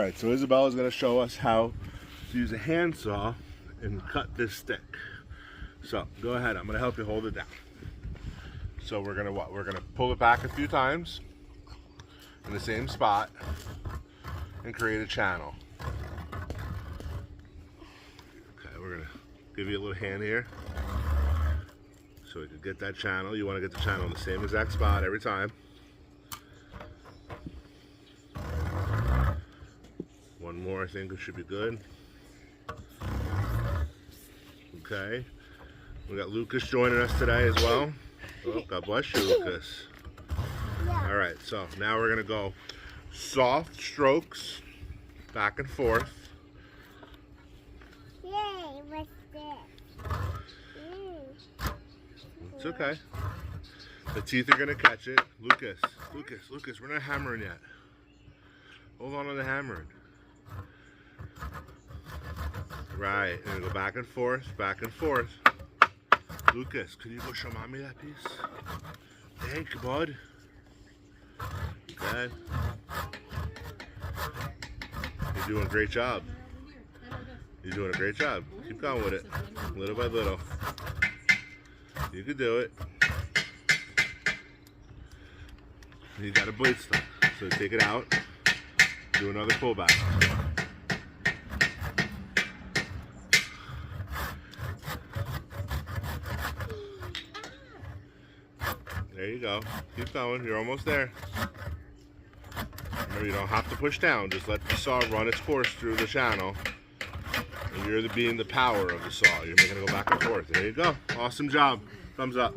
Alright, so Isabella's going to show us how to use a handsaw and cut this stick. So, go ahead. I'm going to help you hold it down. So we're going to what? We're going to pull it back a few times in the same spot and create a channel. Okay, we're going to give you a little hand here so we can get that channel. You want to get the channel in the same exact spot every time. One more, I think it should be good. Okay. We got Lucas joining us today as well. Oh, God bless you, Lucas. All right, so now we're going to go soft strokes back and forth. Yay, what's this? It's okay. The teeth are going to catch it. Lucas, we're not hammering yet. Hold on to the hammering. Right, and go back and forth, back and forth. Lucas, can you go show mommy that piece? Thank you, bud. Okay. You're doing a great job. You're doing a great job. Keep going with it, little by little. You can do it. You got a blade stuck, so take it out. Do another pullback. There you go. Keep going. You're almost there. Remember, you don't have to push down. Just let the saw run its course through the channel. And you're being the power of the saw. You're making it go back and forth. There you go. Awesome job. Thumbs up.